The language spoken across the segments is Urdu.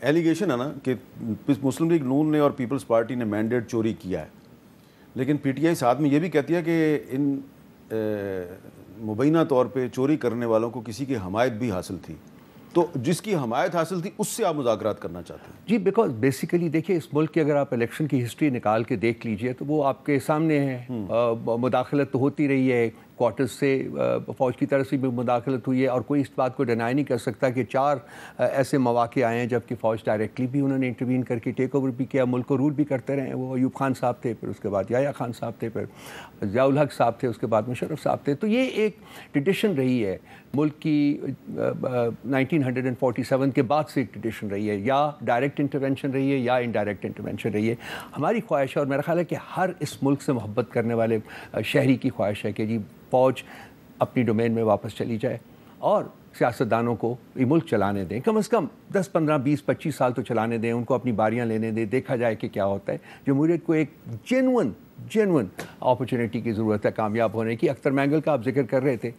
ایلیگیشن ہے نا کہ مسلم لیگ نون نے اور پیپلز پارٹی نے مینڈیٹ چوری کیا ہے، لیکن پی ٹی آئی ساتھ میں یہ بھی کہتی ہے کہ ان مبینہ طور پہ چوری کرنے والوں کو کسی کی حمایت بھی حاصل تھی، تو جس کی حمایت حاصل تھی اس سے آپ مذاکرات کرنا چاہتے ہیں؟ جی بیکاز بیسیکلی دیکھیے اس ملک کی اگر آپ الیکشن کی ہسٹری نکال کے دیکھ لیجئے تو وہ آپ کے سامنے ہے، مداخلت تو ہوتی رہی ہے، کوارٹرز سے فوج کی طرف سے بھی مداخلت ہوئی ہے، اور کوئی اس بات کو ڈینائی نہیں کر سکتا کہ 4 ایسے مواقع آئے ہیں جبکہ فوج ڈائریکٹلی بھی انہوں نے انٹروین کر کے ٹیک اوور بھی کیا، ملک کو رول بھی کرتے رہے ہیں۔ وہ ایوب خان صاحب تھے، پھر اس کے بعد یحییٰ خان صاحب تھے، پھر ضیاء الحق صاحب تھے، اس کے بعد مشرف صاحب تھے۔ تو یہ ایک ٹریڈیشن رہی ہے ملک کی 1947 کے بعد سے ایک ٹریڈیشن رہی ہے، یا ڈائریکٹ انٹرونشن رہی ہے یا انڈائریکٹ انٹرونشن رہی ہے۔ ہماری خواہش ہے، اور میرا خیال ہے کہ ہر اس ملک سے محبت کرنے والے شہری کی خواہش ہے کہ جی فوج اپنی ڈومین میں واپس چلی جائے اور سیاستدانوں کو یہ ملک چلانے دیں، کم از کم 10 15 20 25 سال تو چلانے دیں، ان کو اپنی باریاں لینے دیں، دیکھا جائے کہ کیا ہوتا ہے۔ جمہوریت کو ایک جینون اپرچونٹی کی ضرورت ہے کامیاب ہونے کی۔ اختر مینگل کا آپ ذکر کر رہے تھے،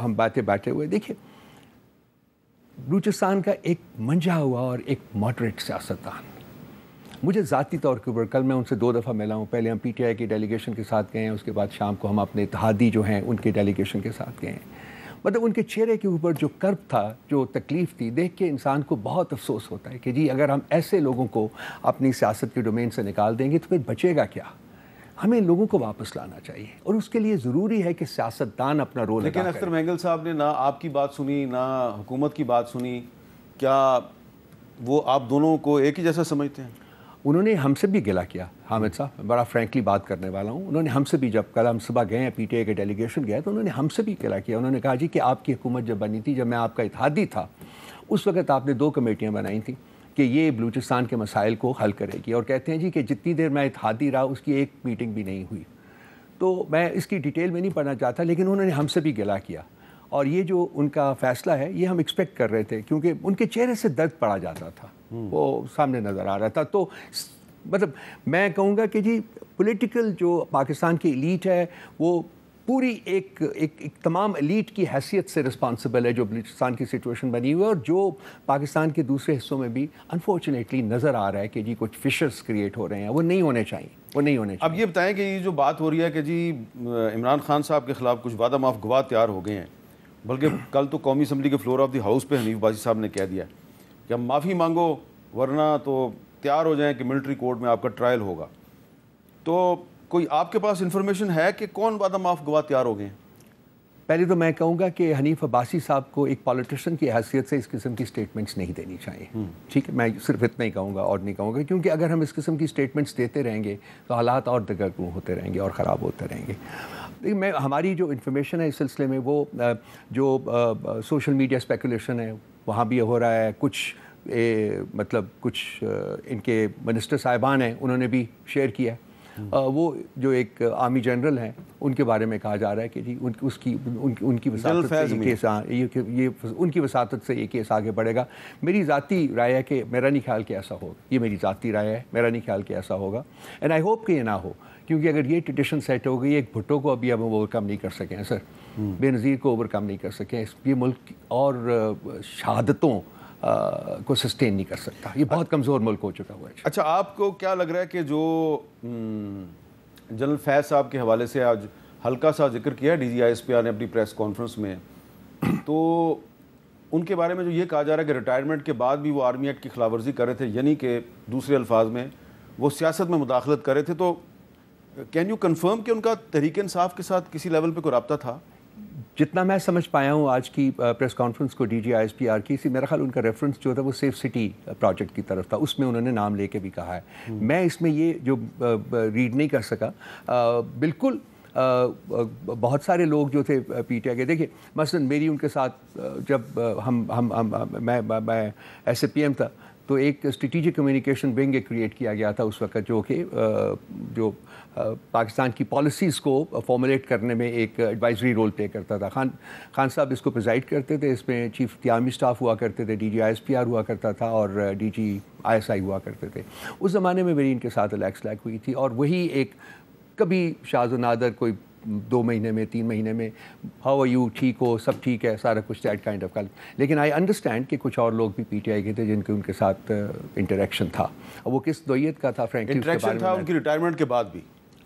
ہم باتیں بیٹھے ہوئے، دیکھیں بلوچستان کا ایک منجھا ہوا اور ایک ماڈریٹ سیاستدان، مجھے ذاتی طور کے اوپر، کل میں ان سے 2 دفعہ ملا ہوں، پہلے ہم پی ٹی آئی کی ڈیلیگیشن کے ساتھ گئے ہیں، اس کے بعد شام کو ہم اپنے اتحادی جو ہیں ان کے ڈیلیگیشن کے ساتھ گئے ہیں۔ مطلب ان کے چہرے کے اوپر جو کرب تھا، جو تکلیف تھی، دیکھ کے انسان کو بہت افسوس ہوتا ہے کہ جی اگر ہم ایسے لوگوں کو اپنی سیاست کے ڈومین سے نکال دیں گے تو پھر بچے گا کیا؟ ہمیں لوگوں کو واپس لانا چاہیے، اور اس کے لیے ضروری ہے کہ سیاستدان اپنا رول ادا کریں۔ لیکن اختر مینگل صاحب نے نہ آپ کی بات سنی نہ حکومت کی بات سنی، کیا وہ آپ دونوں کو ایک ہی جیسا سمجھتے ہیں؟ انہوں نے ہم سے بھی گلا کیا، حامد صاحب، بڑا فرینکلی بات کرنے والا ہوں، انہوں نے ہم سے بھی، جب کل ہم صبح گئے ہیں پی ٹی آئی کے ڈیلیگیشن گئے تو انہوں نے ہم سے بھی گلا کیا۔ انہوں نے کہا جی کہ آپ کی حکومت جب بنی تھی، جب میں آپ کا اتحادی تھا، اس وقت آپ نے 2 کمیٹیاں بنائی تھیں کہ یہ بلوچستان کے مسائل کو حل کرے گی، اور کہتے ہیں جی کہ جتنی دیر میں اتحادی رہا اس کی ایک میٹنگ بھی نہیں ہوئی۔ تو میں اس کی ڈیٹیل میں نہیں پڑھنا چاہتا، لیکن انہوں نے ہم سے بھی گلا کیا، اور یہ جو ان کا فیصلہ ہے یہ ہم ایکسپیکٹ کر رہے تھے، کیونکہ ان کے چہرے سے درد پڑا جاتا تھا، وہ سامنے نظر آ رہا تھا۔ تو مطلب میں کہوں گا کہ جی پولیٹیکل جو پاکستان کی ایلیٹ ہے وہ پوری ایک تمام ایلیٹ کی حیثیت سے رسپانسبل ہے جو بلوچستان کی سچویشن بنی ہوئی ہے، اور جو پاکستان کے دوسرے حصوں میں بھی انفارچونیٹلی نظر آ رہا ہے کہ جی کچھ فشرز کریٹ ہو رہے ہیں، وہ نہیں ہونے چاہیے۔ اب یہ بتائیں کہ یہ جو بات ہو رہی ہے کہ جی عمران خان صاحب کے خلاف کچھ وعدہ معاف گواہ تیار ہو گئے ہیں، بلکہ کل تو قومی اسمبلی کے فلور آف دی ہاؤس پہ حنیف بازی صاحب نے کہہ دیا کہ اب معافی مانگو ورنہ تو تیار ہو جائیں کہ ملٹری کورٹ میں آپ کا ٹرائل ہوگا۔ تو کوئی آپ کے پاس انفارمیشن ہے کہ کون وعدہ معاف گواہ تیار ہو گئے ہیں؟ پہلے تو میں کہوں گا کہ حنیف عباسی صاحب کو ایک پولیٹیشین کی حیثیت سے اس قسم کی سٹیٹمنٹس نہیں دینی چاہیے، ٹھیک ہے، میں صرف اتنا ہی کہوں گا اور نہیں کہوں گا، کیونکہ اگر ہم اس قسم کی سٹیٹمنٹس دیتے رہیں گے تو حالات اور دگرگوں ہوتے رہیں گے اور خراب ہوتے رہیں گے۔ لیکن ہماری جو انفارمیشن ہے اس سلسلے میں، وہ جو سوشل میڈیا اسپیکولیشن ہے وہاں بھی ہو رہا ہے، کچھ مطلب کچھ ان کے منسٹر صاحبان ہیں انہوں نے بھی شیئر کیا ہے، وہ جو ایک آرمی جنرل ہیں ان کے بارے میں کہا جا رہا ہے کہ جی ان کی وساطت سے یہ کیس، یہ ان کی وساطت سے یہ کیس آگے بڑھے گا۔ میری ذاتی رائے ہے کہ میرا نہیں خیال کہ ایسا ہوگا، یہ میری ذاتی رائے ہے، میرا نہیں خیال کہ ایسا ہوگا، اینڈ آئی ہوپ کہ یہ نہ ہو، کیونکہ اگر یہ ٹریڈیشن سیٹ ہو گئی، ایک بھٹو کو ابھی ہم اوور کم نہیں کر سکے ہیں سر، بے نظیر کو اوور کم نہیں کر سکے، یہ ملک اور شہادتوں کو سسٹین نہیں کر سکتا، یہ بہت کمزور ملک ہو چکا ہوا ہے۔ اچھا، آپ کو کیا لگ رہا ہے کہ جو جنرل فیض صاحب کے حوالے سے آج ہلکا سا ذکر کیا D G I S P R نے اپنی پریس کانفرنس میں، تو ان کے بارے میں جو یہ کہا جا رہا ہے کہ ریٹائرمنٹ کے بعد بھی وہ آرمی ایکٹ کی خلاف ورزی کر رہے تھے، یعنی کہ دوسرے الفاظ میں وہ سیاست میں مداخلت کر رہے تھے، تو کین یو کنفرم کہ ان کا تحریک انصاف کے ساتھ کسی لیول پہ کوئی رابطہ تھا؟ جتنا میں سمجھ پایا ہوں آج کی پریس کانفرنس کو D G I S P R کی، میرا خیال ان کا ریفرنس جو تھا وہ سیف سٹی پروجیکٹ کی طرف تھا، اس میں انہوں نے نام لے کے بھی کہا ہے۔ میں اس میں یہ جو ریڈ نہیں کر سکا، بالکل بہت سارے لوگ جو تھے پی ٹی آئی کے، دیکھیں مثلاً میری ان کے ساتھ جب میں ایس اے پی ایم تھا تو ایک اسٹریٹجک کمیونیکیشن ونگ کریٹ کیا گیا تھا اس وقت، جو کہ جو پاکستان کی پالیسیز کو فارمولیٹ کرنے میں ایک ایڈوائزری رول پلے کرتا تھا۔ خان صاحب اس کو پریزائڈ کرتے تھے، اس میں چیف آرمی اسٹاف ہوا کرتے تھے، D G I S P R ہوا کرتا تھا اور D G I S I ہوا کرتے تھے۔ اس زمانے میں میری ان کے ساتھ الیکس لیک ہوئی تھی، اور وہی ایک کبھی شاذ و نادر کوئی 2 مہینے میں 3 مہینے میں ہاؤ آر یو, ٹھیک ہو, سب ٹھیک ہے, سارا کچھ دیٹ کائنڈ آف. لیکن آئی انڈرسٹینڈ کہ کچھ اور لوگ بھی پی ٹی آئی کے تھے جن کے ان کے ساتھ انٹریکشن تھا. وہ کس نوعیت کا تھا فرینکلی, انٹریکشن تھا ان کی ریٹائرمنٹ کے بعد بھی.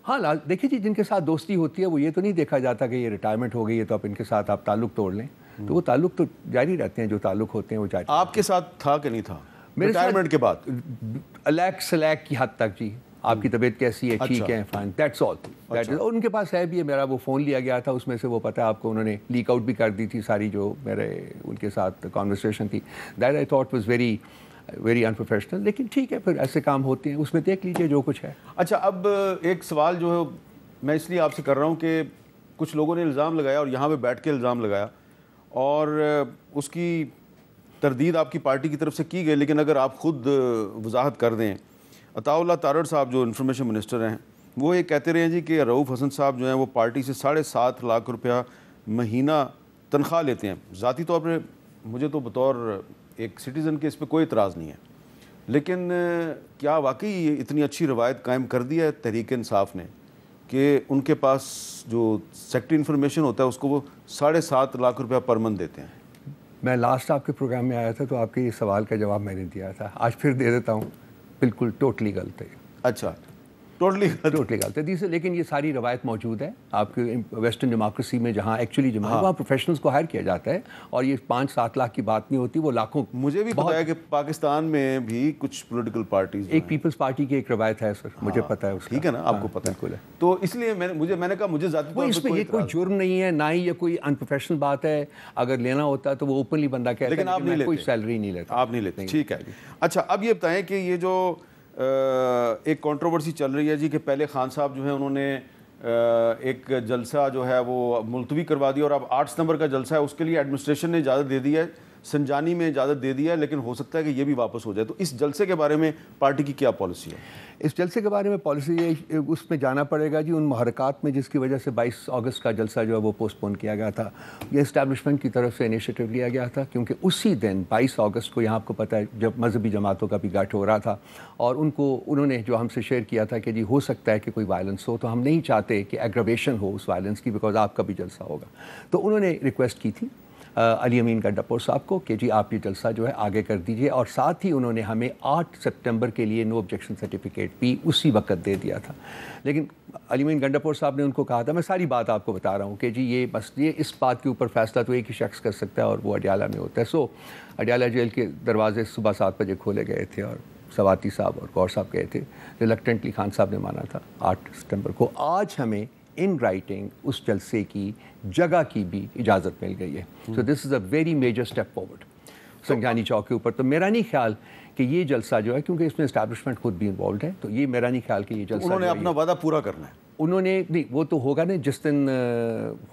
ہاں دیکھیے جی, جن کے ساتھ دوستی ہوتی ہے وہ یہ تو نہیں دیکھا جاتا کہ یہ ریٹائرمنٹ ہو گئی ہے تو اب ان کے ساتھ آپ تعلق توڑ لیں, تو وہ تعلق تو جاری رہتے ہیں, جو تعلق ہوتے ہیں وہ جاری. آپ کے ساتھ تھا کہ نہیں تھا ریٹائرمنٹ کے بعد؟ الیک سلیک کی حد تک جی, آپ کی طبیعت کیسی ہے, ٹھیک ہے, فائن, دیٹس آل. ان کے پاس ہے بھی, میرا وہ فون لیا گیا تھا, اس میں سے وہ پتہ ہے آپ کو انہوں نے لیک آؤٹ بھی کر دی تھی ساری جو میرے ان کے ساتھ کانورسیشن تھی. That I thought was very unprofessional, لیکن ٹھیک ہے, پھر ایسے کام ہوتے ہیں, اس میں دیکھ لیجیے جو کچھ ہے. اچھا, اب ایک سوال جو ہے میں اس لیے آپ سے کر رہا ہوں کہ کچھ لوگوں نے الزام لگایا اور یہاں پہ بیٹھ کے الزام لگایا اور اس کی تردید آپ کی پارٹی کی طرف سے کی گئی, لیکن اگر آپ خود وضاحت کر دیں. عطاء اللہ تارڑ صاحب جو انفارمیشن منسٹر ہیں وہ یہ کہتے رہے ہیں جی کہ رؤوف حسن صاحب جو ہیں وہ پارٹی سے 7.5 لاکھ روپیہ مہینہ تنخواہ لیتے ہیں. ذاتی طور پہ مجھے تو بطور ایک سٹیزن کے اس پہ کوئی اعتراض نہیں ہے, لیکن کیا واقعی یہ اتنی اچھی روایت قائم کر دی ہے تحریک انصاف نے کہ ان کے پاس جو سیکٹری انفارمیشن ہوتا ہے اس کو وہ 7.5 لاکھ روپیہ پر منتھ دیتے ہیں؟ میں لاسٹ آپ کے پروگرام میں آیا تھا تو آپ کے یہ سوال کا جواب میں نے دیا تھا, آج پھر دے دیتا ہوں. بالکل ٹوٹلی غلط ہے. اچھا, ٹوٹلی غلط ہے. لیکن یہ ساری روایت موجود ہے آپ کے ویسٹرن ڈیموکریسی میں, جہاں ایکچولی جماعت وہاں پروفیشنلز کو ہائر کیا جاتا ہے, اور یہ 5-7 لاکھ کی بات نہیں ہوتی, وہ لاکھوں. مجھے بھی پتا ہے کہ پاکستان میں بھی کچھ پولیٹیکل پارٹیز, ایک پیپلز پارٹی کی ایک روایت ہے سر, مجھے پتا ہے اس کا. ٹھیک ہے نا, آپ کو پتا ہے. تو اس لیے میں نے کہا مجھے ذاتی طور اس میں یہ کوئی جرم نہیں ہے, نہ ہی یہ کوئی انپروفیشنل بات ہے. اگر لینا ہوتا ہے تو وہ اوپنلی بندہ کہتا ہے, لیکن آپ نہیں لیتے, کوئی سیلری نہیں لیتا. آپ نہیں لیتے, ٹھیک ہے. اچھا, اب یہ بتائیں کہ یہ جو ایک کنٹروورسی چل رہی ہے جی کہ پہلے خان صاحب جو ہیں انہوں نے ایک جلسہ جو ہے وہ ملتوی کروا دیا, اور اب 8 ستمبر کا جلسہ ہے, اس کے لیے ایڈمنسٹریشن نے اجازت دے دی ہے, سنجانی میں اجازت دے دی ہے, لیکن ہو سکتا ہے کہ یہ بھی واپس ہو جائے. تو اس جلسے کے بارے میں پارٹی کی کیا پالیسی ہے؟ اس جلسے کے بارے میں پالیسی یہ, اس میں جانا پڑے گا جی ان محرکات میں جس کی وجہ سے 22 اگست کا جلسہ جو ہے وہ پوسٹ پون کیا گیا تھا. یہ اسٹیبلشمنٹ کی طرف سے انیشیٹو لیا گیا تھا, کیونکہ اسی دن 22 اگست کو یہاں آپ کو پتہ ہے جب مذہبی جماعتوں کا بھی گٹھ ہو رہا تھا, اور انہوں نے جو ہم سے شیئر کیا تھا کہ جی ہو سکتا ہے کہ کوئی وائلنس ہو, تو ہم نہیں چاہتے کہ ایگریویشن ہو اس وائلنس کی, بیکاز آپ کا بھی جلسہ ہوگا. تو انہوں نے ریکویسٹ کی تھی علی امین گنڈاپور صاحب کو کہ جی آپ یہ جلسہ جو ہے آگے کر دیجئے, اور ساتھ ہی انہوں نے ہمیں 8 سپٹمبر کے لیے نو آبجیکشن سرٹیفکیٹ بھی اسی وقت دے دیا تھا. لیکن علی امین گنڈاپور صاحب نے ان کو کہا تھا, میں ساری بات آپ کو بتا رہا ہوں کہ جی یہ بس یہ اس بات کے اوپر فیصلہ تو ایک ہی شخص کر سکتا ہے, اور وہ اڈیالہ میں ہوتا ہے. سو اڈیالہ جیل کے دروازے صبح 7 بجے کھولے گئے تھے, اور سواتی صاحب اور گور صاحب گئے تھے. ریلکٹنٹلی خان صاحب نے مانا تھا 8 ستمبر کو. آج ہمیں ان رائٹنگ اس جلسے کی جگہ کی بھی اجازت مل گئی ہے. So this is a very major step forward Sanjani Chowk کے اوپر. تو میرا نہیں خیال کہ یہ جلسہ جو ہے, کیونکہ اس میں اسٹیبلشمنٹ خود بھی انوالوڈ ہے, تو یہ میرا نہیں خیال کہ یہ جلسہ انہوں نے اپنا وعدہ پورا کرنا ہے. انہوں نے نہیں, وہ تو ہوگا نا جس دن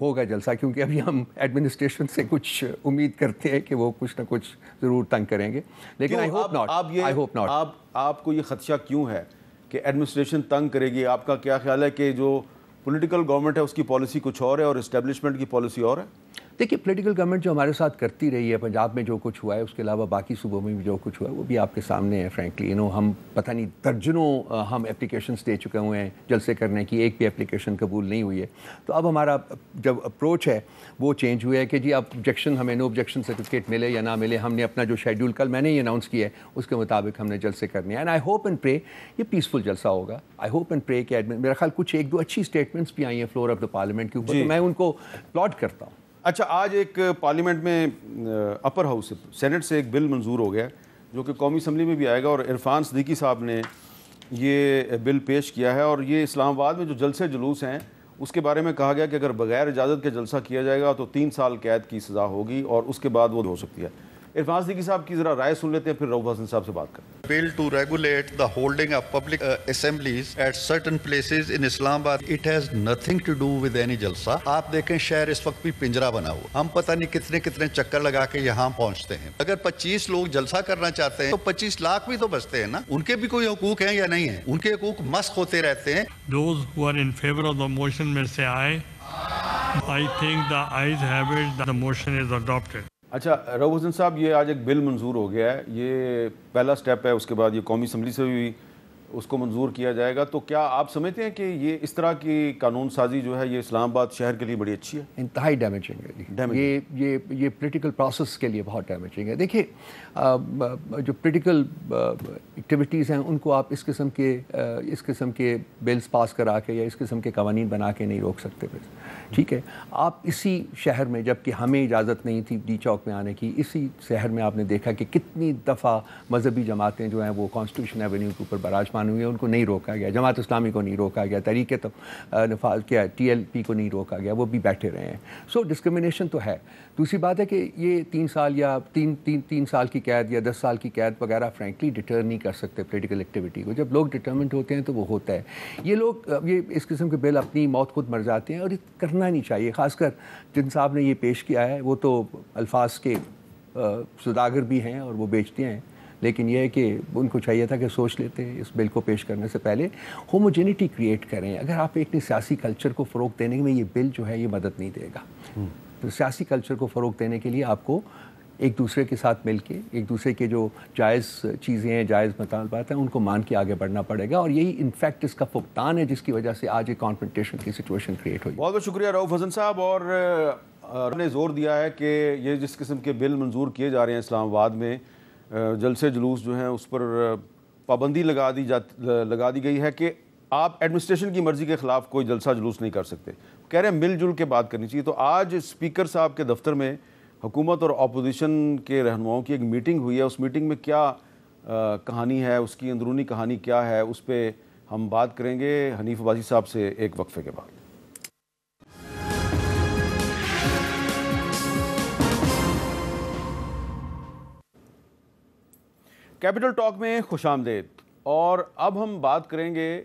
ہوگا جلسہ, کیونکہ ابھی ہم ایڈمنسٹریشن سے کچھ امید کرتے ہیں کہ وہ کچھ نہ کچھ ضرور تنگ کریں گے, لیکن آئی ہوپ ناٹ. آپ کو یہ خدشہ کیوں ہے کہ ایڈمنسٹریشن تنگ کرے گی؟ آپ کا کیا خیال ہے کہ جو پولیٹیکل گورنمنٹ ہے اس کی پالیسی کچھ اور ہے اور اسٹیبلشمنٹ کی پالیسی اور ہے؟ دیکھیے پولیٹیکل گورنمنٹ جو ہمارے ساتھ کرتی رہی ہے, پنجاب میں جو کچھ ہوا ہے, اس کے علاوہ باقی صوبوں میں بھی جو کچھ ہوا ہے وہ بھی آپ کے سامنے ہے. فرینکلی ہم پتہ نہیں درجنوں ہم اپلیکیشنس دے چکے ہوئے ہیں جلسے کرنے کی, ایک بھی اپلیکیشن قبول نہیں ہوئی ہے. تو اب ہمارا جب اپروچ ہے وہ چینج ہوا ہے کہ جی اب آبجیکشن, ہمیں نو آبجیکشن سرٹیفکیٹ ملے یا نہ ملے, ہم نے اپنا جو شیڈیول کل میں نے یہ اناؤنس کیا ہے اس کے مطابق ہم نے جلسے کرنے ہیں. اینڈ آئی ہوپ اینڈ پرے یہ پیسفل جلسہ ہوگا. آئی ہوپ اینڈ پرے کہ میرا خیال کچھ 1-2 اچھی اسٹیٹمنٹس بھی آئی ہیں فلور آف دا پارلیمنٹ کے اوپر, تو میں ان کو اپلاڈ کرتا ہوں. اچھا, آج ایک پارلیمنٹ میں اپر ہاؤس سے سینٹ سے ایک بل منظور ہو گیا جو کہ قومی اسمبلی میں بھی آئے گا, اور عرفان صدیقی صاحب نے یہ بل پیش کیا ہے. اور یہ اسلام آباد میں جو جلسے جلوس ہیں اس کے بارے میں کہا گیا کہ اگر بغیر اجازت کے جلسہ کیا جائے گا تو 3 سال قید کی سزا ہوگی, اور اس کے بعد وہ ہو سکتی ہے. عرفان صدیقی صاحب کی ذرا رائے سن لیتے ہیں, پھر رؤوف حسن صاحب سے بات کرتے ہیں. Bill to regulate the holding of public assemblies at certain places in Islamabad. It has nothing to do with any jalsa. آپ دیکھیں شہر اس وقت بھی پنجرا بنا ہوا, ہم پتہ نہیں کتنے چکر لگا کے یہاں پہنچتے ہیں. اگر 25 لوگ جلسہ کرنا چاہتے ہیں تو 25 لاکھ بھی تو بچتے ہیں نا. ان کے بھی کوئی حقوق ہیں یا نہیں ہیں؟ ان کے حقوق مسخ ہوتے رہتے ہیں. Those who are in favor of the motion may say aye. I think the ayes have it that the motion is adopted. اچھا رؤوف حسن صاحب, یہ آج ایک بل منظور ہو گیا ہے, یہ پہلا سٹیپ ہے. اس کے بعد یہ قومی اسمبلی سے بھی اس کو منظور کیا جائے گا. تو کیا آپ سمجھتے ہیں کہ یہ اس طرح کی قانون سازی جو ہے یہ اسلام آباد شہر کے لیے بڑی اچھی ہے؟ انتہائی ڈیمیجنگ ہے. یہ پولیٹیکل پروسیس کے لیے بہت ڈیمیجنگ ہے. دیکھیے جو پولیٹیکل ایکٹیویٹیز ہیں ان کو آپ اس قسم کے بلز پاس کرا کے یا اس قسم کے قوانین بنا کے نہیں روک سکتے. ٹھیک ہے, آپ اسی شہر میں, جب کہ ہمیں اجازت نہیں تھی ڈی چوک میں آنے کی, اسی شہر میں آپ نے دیکھا کہ کتنی دفعہ مذہبی جماعتیں جو ہیں وہ کانسٹیٹیوشن ایونیو کے اوپر براجمان ہوئی ہیں, ان کو نہیں روکا گیا. جماعت اسلامی کو نہیں روکا گیا, تحریک نفاذ کیا TLP کو نہیں روکا گیا, وہ بھی بیٹھے رہے ہیں. سو ڈسکرمنیشن تو ہے. دوسری بات ہے کہ یہ 3 سال یا 3 سال کی قید یا 10 سال کی قید وغیرہ فرینکلی ڈٹر نہیں کر سکتے پولیٹیکل ایکٹیویٹی کو. جب لوگ ڈٹرمنٹ ہوتے ہیں تو وہ ہوتا ہے. یہ لوگ یہ اس قسم کے بل اپنی موت خود مر جاتے ہیں, اور یہ کرنا نہیں چاہیے. خاص کر جن صاحب نے یہ پیش کیا ہے وہ تو الفاظ کے سوداگر بھی ہیں اور وہ بیچتے ہیں, لیکن یہ ہے کہ ان کو چاہیے تھا کہ سوچ لیتے اس بل کو پیش کرنے سے پہلے, ہوموجینٹی کریٹ کریں. اگر آپ ایک سیاسی کلچر کو فروغ دینے میں یہ بل جو ہے یہ مدد نہیں دے گا. تو سیاسی کلچر کو فروغ دینے کے لیے آپ کو ایک دوسرے کے ساتھ مل کے ایک دوسرے کے جو جائز چیزیں ہیں, جائز مطالبات ہیں, ان کو مان کے آگے بڑھنا پڑے گا. اور یہی انفیکٹ اس کا فقدان ہے جس کی وجہ سے آج ایک کانفرنٹیشن کی سچویشن کریٹ ہوئی. بہت بہت شکریہ رؤف حسن صاحب. اور نے زور دیا ہے کہ یہ جس قسم کے بل منظور کیے جا رہے ہیں اسلام آباد میں, جلسے جلوس جو ہیں اس پر پابندی لگا دی گئی ہے کہ آپ ایڈمنسٹریشن کی مرضی کے خلاف کوئی جلسہ جلوس نہیں کر سکتے. کہہ رہے ہیں مل جل کے بات کرنی چاہیے. تو آج اسپیکر صاحب کے دفتر میں حکومت اور اپوزیشن کے رہنماؤں کی ایک میٹنگ ہوئی ہے. اس میٹنگ میں کیا کہانی ہے, اس کی اندرونی کہانی کیا ہے, اس پہ ہم بات کریں گے حنیف عباسی صاحب سے ایک وقفے کے بعد. کیپٹل ٹاک میں خوش آمدید. اور اب ہم بات کریں گے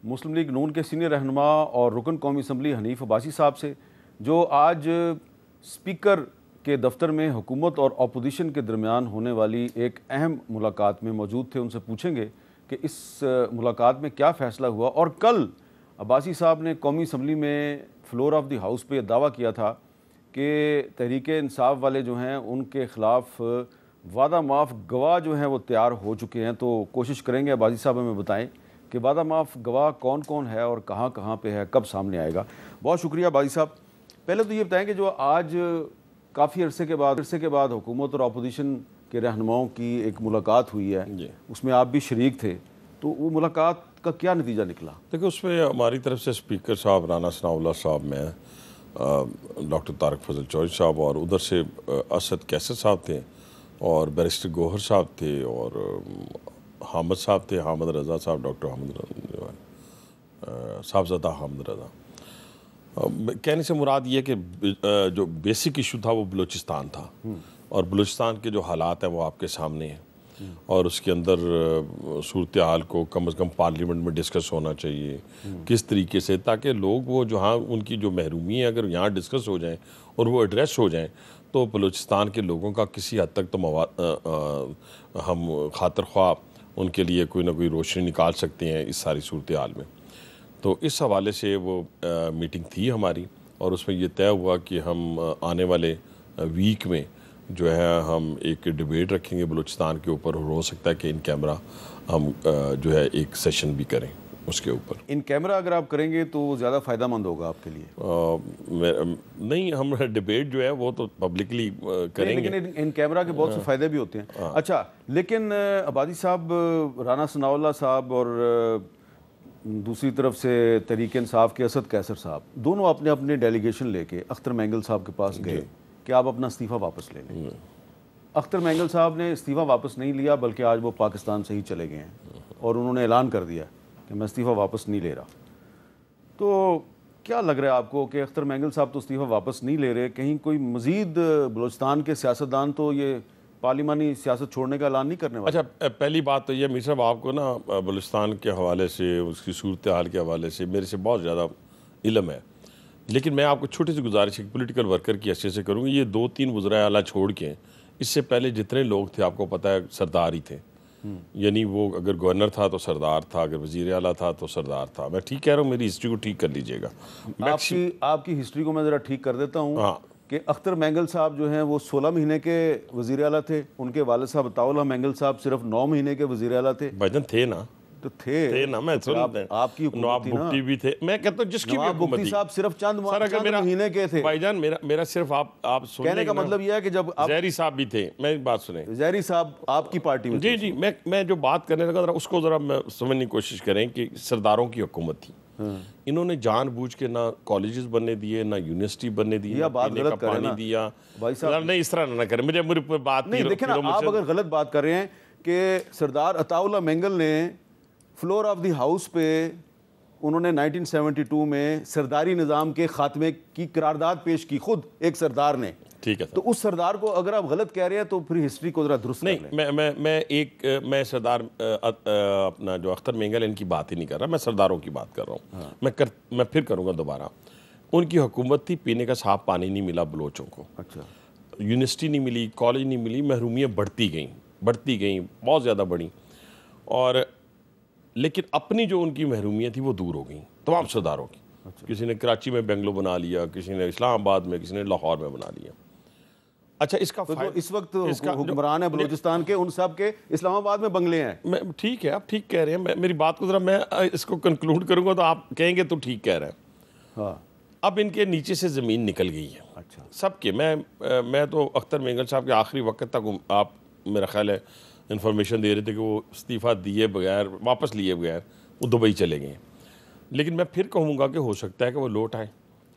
مسلم لیگ نون کے سینئر رہنما اور رکن قومی اسمبلی حنیف عباسی صاحب سے, جو آج اسپیکر کے دفتر میں حکومت اور اپوزیشن کے درمیان ہونے والی ایک اہم ملاقات میں موجود تھے. ان سے پوچھیں گے کہ اس ملاقات میں کیا فیصلہ ہوا. اور کل عباسی صاحب نے قومی اسمبلی میں فلور آف دی ہاؤس پہ یہ دعویٰ کیا تھا کہ تحریک انصاف والے جو ہیں ان کے خلاف وعدہ معاف گواہ جو ہیں وہ تیار ہو چکے ہیں. تو کوشش کریں گے عباسی صاحب ہمیں بتائیں کہ وعدہ معاف گواہ کون کون ہے اور کہاں کہاں پہ ہے, کب سامنے آئے گا. بہت شکریہ عباسی صاحب. پہلے تو یہ بتائیں کہ جو آج کافی عرصے کے بعد حکومت اور اپوزیشن کے رہنماؤں کی ایک ملاقات ہوئی ہے, اس میں آپ بھی شریک تھے, تو وہ ملاقات کا کیا نتیجہ نکلا؟ دیکھیں اس میں ہماری طرف سے اسپیکر صاحب رانا ثناءاللہ صاحب, میں ڈاکٹر طارق فضل چوہدری صاحب, اور ادھر سے اسد کیسر صاحب تھے, اور بیرسٹر گوہر صاحب تھے, اور حامد صاحب تھے, حامد رضا صاحب, ڈاکٹر صاحبزادہ حامد رضا. کہنے سے مراد یہ کہ جو بیسک ایشو تھا وہ بلوچستان تھا, اور بلوچستان کے جو حالات ہیں وہ آپ کے سامنے ہیں, اور اس کے اندر صورتحال کو کم از کم پارلیمنٹ میں ڈسکس ہونا چاہیے کس طریقے سے, تاکہ لوگ وہ جہاں ان کی جو محرومی ہے اگر یہاں ڈسکس ہو جائیں اور وہ ایڈریس ہو جائیں تو بلوچستان کے لوگوں کا کسی حد تک تو ہم خاطر خواہ ان کے لیے کوئی نہ کوئی روشنی نکال سکتے ہیں اس ساری صورتحال میں. تو اس حوالے سے وہ میٹنگ تھی ہماری, اور اس میں یہ طے ہوا کہ ہم آنے والے ویک میں جو ہے ہم ایک ڈیبیٹ رکھیں گے بلوچستان کے اوپر, اور ہو سکتا ہے کہ ان کیمرہ ہم جو ہے ایک سیشن بھی کریں اس کے اوپر. ان کیمرہ اگر آپ کریں گے تو زیادہ فائدہ مند ہوگا آپ کے لیے؟ نہیں, ہم ڈیبیٹ جو ہے وہ تو پبلکلی کریں گے, لیکن ان کیمرہ کے بہت سے فائدے بھی ہوتے ہیں. اچھا, لیکن عباسی صاحب, رانا ثناءاللہ صاحب اور دوسری طرف سے تحریک انصاف کے اسد کیسر صاحب, دونوں اپنے اپنے ڈیلیگیشن لے کے اختر مینگل صاحب کے پاس گئے کہ آپ اپنا استعفیٰ واپس لے لیں. اختر مینگل صاحب نے استعفیٰ واپس نہیں لیا, بلکہ آج وہ پاکستان سے ہی چلے گئے ہیں, اور انہوں نے اعلان کر دیا کہ میں استعفیٰ واپس نہیں لے رہا. تو کیا لگ رہا ہے آپ کو کہ اختر مینگل صاحب تو استعفیٰ واپس نہیں لے رہے, کہیں کوئی مزید بلوچستان کے سیاستدان تو یہ پارلیمانی سیاست چھوڑنے کا اعلان نہیں کرنے والے؟ اچھا, پہلی بات تو یہ میر صاحب, آپ کو نا بلوچستان کے حوالے سے, اس کی صورتحال کے حوالے سے میرے سے بہت زیادہ علم ہے, لیکن میں آپ کو چھوٹی سی گزارش ایک پولیٹیکل ورکر کی حیثیت سے کروں گی. یہ 2-3 وزرائے اعلیٰ چھوڑ کے اس سے پہلے جتنے لوگ تھے آپ کو پتہ ہے سردار ہی تھے. یعنی وہ اگر گورنر تھا تو سردار تھا, اگر وزیر اعلیٰ تھا تو سردار تھا. میں ٹھیک کہہ رہا ہوں, میری ہسٹری کو ٹھیک کر لیجئے گا. آپ کی ہسٹری کو میں ذرا ٹھیک کر دیتا ہوں کہ اختر مینگل صاحب جو ہیں وہ 16 مہینے کے وزیر اعلیٰ تھے, ان کے والد صاحب عطاء اللہ مینگل صاحب صرف 9 مہینے کے وزیر اعلیٰ تھے. بھجن تھے نا, تو تھے نا، میں سنتے ہیں آپ کی نواب بھٹی بھی تھے. میں کہتا ہوں جس کی بھی نواب حکومت بھٹی صاحب صرف چند مہینے کے تھے. بھائی جان میرا صرف آپ سنیں. کہنے کا مطلب یہ ہے کہ جب زہری صاحب بھی تھے. میں بات سنیں, زہری صاحب آپ کی پارٹی میں. جی میں جو بات کرنے لگا اس کو ذرا سمجھنے کی کوشش کریں کہ سرداروں کی حکومت تھی. انہوں نے جان بوجھ کے نہ کالجز بننے دیے, نہ یونیورسٹی بننے دی, نہ پینے کا پانی دیا. نہیں اس طرح نہ کریں, مجھے بات نہیں. دیکھیں نا, آپ اگر غلط بات کر رہے ہیں کہ سردار عطا اللہ مینگل نے فلور آف دی ہاؤس پہ انہوں نے 1972 میں سرداری نظام کے خاتمے کی قرارداد پیش کی, خود ایک سردار نے. ٹھیک ہے, تو اس سردار کو اگر آپ غلط کہہ رہے ہیں تو پھر ہسٹری کو ذرا درست نہیں. میں سردار اپنا جو اختر مینگل ان کی بات ہی نہیں کر رہا, میں سرداروں کی بات کر رہا ہوں. میں پھر کروں گا دوبارہ. ان کی حکومت تھی, پینے کا صاف پانی نہیں ملا بلوچوں کو. اچھا. یونیورسٹی نہیں ملی, کالج نہیں ملی, محرومیاں بڑھتی گئیں, بہت زیادہ بڑھیں. اور لیکن اپنی جو ان کی محرومیاں تھیں وہ دور ہو گئیں تمام سرداروں کی. کسی نے کراچی میں بنگلو بنا لیا, کسی نے اسلام آباد میں, کسی نے لاہور میں بنا لیا. اچھا, اس کا اس وقت حکمران ہے بلوچستان کے, ان سب کے اسلام آباد میں بنگلے ہیں. ٹھیک ہے, آپ ٹھیک کہہ رہے ہیں. میری بات کو ذرا میں اس کو کنکلوڈ کروں گا تو آپ کہیں گے تو ٹھیک کہہ رہے ہیں. ہاں, اب ان کے نیچے سے زمین نکل گئی ہے. اچھا. سب کے. میں تو اختر مینگل صاحب کے آخری وقت تک آپ میرا خیال ہے انفارمیشن دے رہے تھے کہ وہ استعفیٰ دیے بغیر, واپس لیے بغیر وہ دبئی چلے گئے. لیکن میں پھر کہوں گا کہ ہو سکتا ہے کہ وہ لوٹ آئیں.